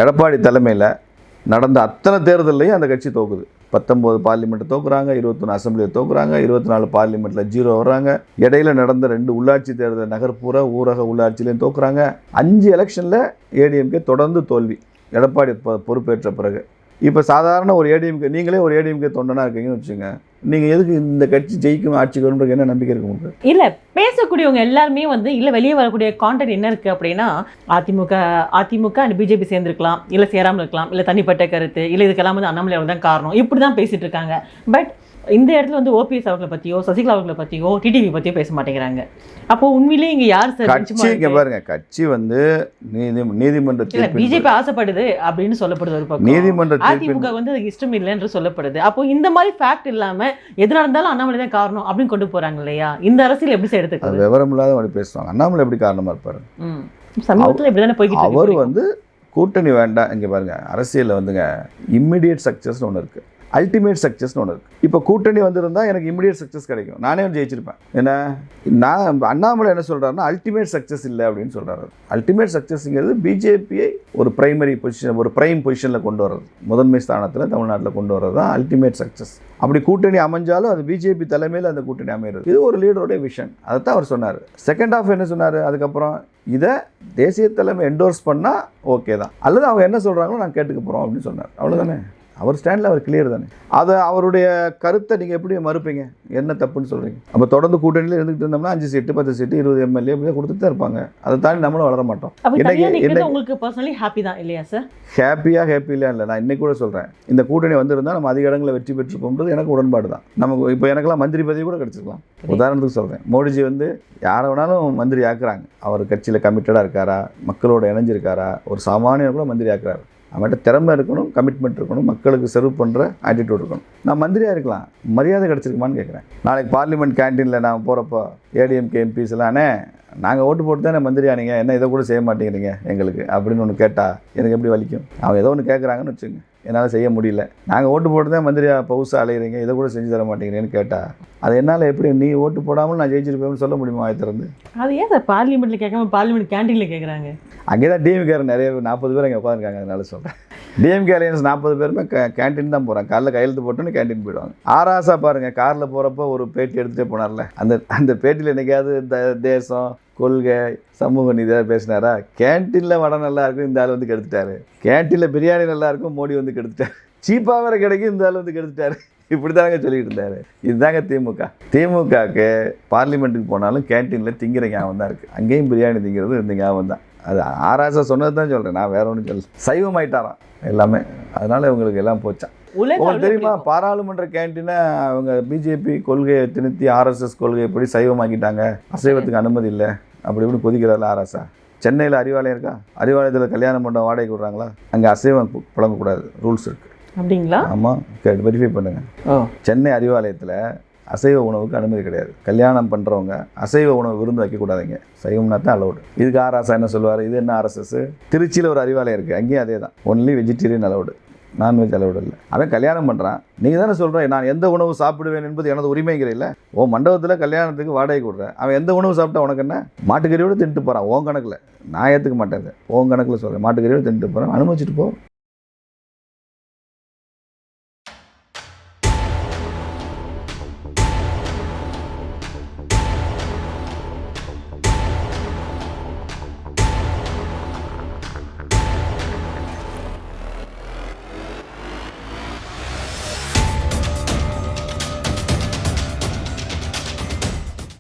எடப்பாடி தலைமையில் நடந்த அத்தனை தேர்தலையும் அந்த கட்சி தோக்குது. 19 பார்லிமெண்ட்டை தோக்குறாங்க, 21 அசம்பிளியை தோக்குறாங்க, 24 பார்லிமெண்ட்டில் 0 வர்றாங்க. இடையில நடந்த 2 உள்ளாட்சி தேர்தல் நகர்ப்புற ஊரக உள்ளாட்சியிலையும் தோக்குறாங்க. 5 எலெக்ஷனில் ஏடிஎம்கே தொடர்ந்து தோல்வி எடப்பாடி பொறுப்பேற்ற பிறகு. இப்போ சாதாரண ஒரு ஏடிஎம்கே, நீங்களே ஒரு ஏடிஎம்கே தொண்டனாக இருக்கீங்கன்னு வச்சுங்க, நீங்கள் எதுக்கு இந்த கட்சி ஜெயிக்கும் ஆட்சிக்கு வரும்ன்றது என்ன நம்பிக்கை இருக்கு உங்களுக்கு? இல்லை, பேசக்கூடியவங்க எல்லாருமே இல்லை வெளியே வரக்கூடிய கான்டென்ட் என்ன இருக்குது அப்படின்னா, அதிமுக அண்ட் பிஜேபி சேர்ந்துருக்கலாம், இல்லை சேராமல் இருக்கலாம், இல்லை தனிப்பட்ட கருத்து, இல்லை இதுக்கெல்லாம் அண்ணாமலை அவர் தான் காரணம், இப்படி தான் பேசிகிட்டு இருக்காங்க. பட் இந்த இடத்துல ஓபிஎஸ் அவர்களை பற்றியோ சசிகலா அவர்களை பற்றியோ டிடிவி பற்றியோ பேச மாட்டேங்கிறாங்க. அப்போ உண்மையிலேயே இங்கே யார் சார் கட்சி? பாருங்க, கட்சி நீதிமன்ற பிஜேபி ஆசைப்படுது அப்படின்னு சொல்லப்படுது ஒரு பக்கம், நீதிமன்ற அதிமுக அதுக்கு இஷ்டம் இல்லைன்னு சொல்லப்படுது. அப்போ இந்த மாதிரி ஃபேக்ட் இல்லாம எதுனா இருந்தாலும் அண்ணாமலை தான் காரணம் அப்படின்னு கொண்டு போறாங்க இல்லையா? இந்த அரசியல் எப்படி எடுத்துக்கிறது? விவரம் இல்லாத அப்படி பேசுவாங்க. அண்ணாமலை எப்படி காரணமா இருப்பாரு? சமீபத்தில் இப்படிதானே போய்கிட்டு அவர் கூட்டணி வேண்டாம். இங்கே பாருங்க, அரசியலில் இம்மிடியட் சக்சஸ்னு ஒன்று இருக்கு, அல்டிமேட் சக்ஸஸ்னு ஒன்று இருக்குது. இப்போ கூட்டணி வந்திருந்தால் எனக்கு இமிடியட் சக்ஸஸ் கிடைக்கும், நானே ஜெயிச்சிருப்பேன். ஏன்னா நான் அண்ணாமலை என்ன சொல்கிறாருன்னா அல்டிமேட் சக்ஸஸ் இல்லை அப்படின்னு சொல்கிறாரு. அல்டிமேட் சக்ஸஸ்ங்கிறது பிஜேபியை ஒரு பிரைமரி பொசிஷன், ஒரு பிரைம் பொசிஷனில் கொண்டு வர்றது, முதன்மை ஸ்தானத்தில் தமிழ்நாட்டில் கொண்டு வர்றது தான் அல்டிமேட் சக்ஸஸ். அப்படி கூட்டணி அமைஞ்சாலும் அது பிஜேபி தலைமையில் அந்த கூட்டணி அமைகிறது. இது ஒரு லீடருடைய விஷன், அதை தான் அவர் சொன்னார். செகண்ட் ஹாஃப் என்ன சொன்னார்? அதுக்கப்புறம் இதை தேசிய தலைமை என்டோர்ஸ் பண்ணால் ஓகே தான், அல்லது அவங்க என்ன சொல்கிறாங்களோ நான் கேட்டுக்க போகிறோம் அப்படின்னு சொன்னார். அவ்வளோதானே, அவர் ஸ்டாண்டில் அவர் கிளியர் தானே. அதை அவருடைய கருத்தை நீங்கள் எப்படி மறுப்பீங்க? என்ன தப்புன்னு சொல்கிறீங்க? அப்போ தொடர்ந்து கூட்டணியில் இருந்துகிட்டு இருந்தோம்னா 5 சீட்டு 10 சீட்டு 20 எம்எல்ஏ அப்படியே கொடுத்துட்டு தான் இருப்பாங்க. அதை தாண்டி நம்மளும் வளர மாட்டோம். உங்களுக்கு பர்சனலி ஹாப்பி தான் இல்லையா சார்? ஹாப்பி இல்லையா இல்லை, நான் இன்னைக்கு கூட சொல்கிறேன், இந்த கூட்டணி வந்திருந்தால் நம்ம அதிக இடங்களில் வெற்றி பெற்றுப்போம்ன்றது எனக்கு உடன்பாடு தான். நமக்கு இப்போ எனக்கெல்லாம் மந்திரி பதவி கூட கிடச்சிருக்கலாம். உதாரணத்துக்கு சொல்கிறேன், மோடிஜி யாரை வேணாலும் மந்திரி ஆக்குறாங்க. அவர் கட்சியில் கமிட்டடாக இருக்காரா, மக்களோட இணைஞ்சிருக்காரா, ஒரு சாமானியர் கூட மந்திரி ஆக்குறாரு. அவன்கிட்ட திறமை இருக்கணும், கமிட்மெண்ட் இருக்கணும், மக்களுக்கு சர்வ் பண்ணுற ஆட்டிடியூட் இருக்கணும். நான் மந்திரியாக இருக்கலாம், மரியாதை கிடச்சிருக்குமான்னு கேட்குறேன். நாளைக்கு பார்லிமெண்ட் கேன்டீனில் நான் போகிறப்போ ஏடிஎம்கே எம்பிஸ் எல்லானே நாங்கள் ஓட்டு போட்டு தானே மந்திரி ஆனீங்க, என்ன இதை கூட செய்ய மாட்டேங்கிறீங்க எங்களுக்கு அப்படின்னு ஒன்று கேட்டால் எனக்கு எப்படி வலிக்கும்? அவங்க ஏதோ ஒன்று கேட்குறாங்கன்னு வச்சுங்க, என்னால் செய்ய முடியல, நாங்கள் ஓட்டு போட்டு தான் மந்திரியாக பவுசாக அலைகிறீங்க, இதை கூட செஞ்சு தர மாட்டேங்கிறீங்கன்னு கேட்டால் அது என்னால் எப்படி நீ ஓட்டு போடாமல் நான் ஜெயிச்சிருப்பேன்னு சொல்ல முடியுமா? ஆயத்திறந்து அது ஏன் சார் பார்லிமெண்ட்டில் கேட்காம பார்லிமெண்ட் கேன்டீனில் கேட்குறாங்க? அங்கே தான் டிஎம்கேர் நிறைய 40 பேர் அங்கே உட்காந்துருக்காங்க. அதனால சொல்கிறேன், டிஎம்கே அலையன்ஸ் 40 பேருமே கேன்டீன் தான் போகிறாங்க. காலைல கையெழுத்து போட்டோன்னு கேன்டீன் போயிடுவாங்க. ஆராசா பாருங்கள், காரில் போகிறப்போ ஒரு பேட்டி எடுத்துகிட்டே போனார்ல, அந்த பேட்டியில் என்னைக்காவது தேசம், கொள்கை, சமூக நீதி பேசினாரா? கேன்டீனில் வடை நல்லா இருக்கும், இந்த ஆள் கெடுத்துட்டாரு. கேன்டீனில் பிரியாணி நல்லா இருக்கும், மோடி கெடுத்துட்டாரு. சீப்பாக வேறு கிடைக்கும், இந்த ஆள் கெடுத்துட்டாரு. இப்படி தாங்க சொல்லிட்டு இருந்தாரு. இதுதாங்க திமுகவுக்கு பார்லிமெண்ட்டுக்கு போனாலும் கேன்டீனில் திங்கிற ஞாபகம் தான் இருக்குது. அங்கேயும் பிரியாணி திங்கிறது இந்த ஞாபகம் தான். அது ஆராசா சொன்னது தான் சொல்கிறேன், நான் வேற ஒன்றும் சொல்ல. சைவம் ஆயிட்டாராம் எல்லாமே, அதனால இவங்களுக்கு எல்லாம் போச்சான். உங்களுக்கு தெரியுமா, பாராளுமன்ற கேன்டீனை அவங்க பிஜேபி கொள்கையை திணித்தி ஆர்எஸ்எஸ் கொள்கையை எப்படி சைவமாக்கிட்டாங்க, அசைவத்துக்கு அனுமதி இல்லை அப்படி இப்படி கொதிக்கிறார்கள் ஆராசா. சென்னையில் அறிவாலயம் இருக்கா, அறிவாலயத்தில் கல்யாணம் பண்ண வாடகைக்கு விட்றாங்களா? அங்கே அசைவம் புழங்கக்கூடாது, ரூல்ஸ் இருக்குது. அப்படிங்களா? ஆமாம், வெரிஃபை பண்ணுங்கள். சென்னை அறிவாலயத்தில் அசைவ உணவுக்கு அனுமதி கிடையாது. கல்யாணம் பண்ணுறவங்க அசைவ உணவு விருந்து வைக்கக்கூடாதுங்க, சைவம்னா தான் அலௌடு. இதுக்கு ஆராசா என்ன சொல்லுவார்? இது என்ன ஆர்எஸ்எஸ்? திருச்சியில் ஒரு அறிவாலயம் இருக்குது, அங்கேயும் அதே தான், only vegetarian allowed, non veg allowed இல்லை. அவன் கல்யாணம் பண்ணுறான், நீங்கள் தானே சொல்கிறேன் நான் எந்த உணவு சாப்பிடுவேன் என்பது எனது உரிமைங்கிறீல்ல. ஓ மண்டபத்தில் கல்யாணத்துக்கு வாடகை கொடுறேன், அவன் எந்த உணவு சாப்பிட்டா உனக்கு என்ன? மாட்டுக்கறியோடு தின்ட்டு போகிறான், ஓன் கணக்கில். நான் ஏற்றுக்க மாட்டேன், ஓன் கணக்கில் சொல்கிறேன், மாட்டுக்கறியோடு தின்ட்டு போகிறேன், அனுமதிச்சுட்டு போ.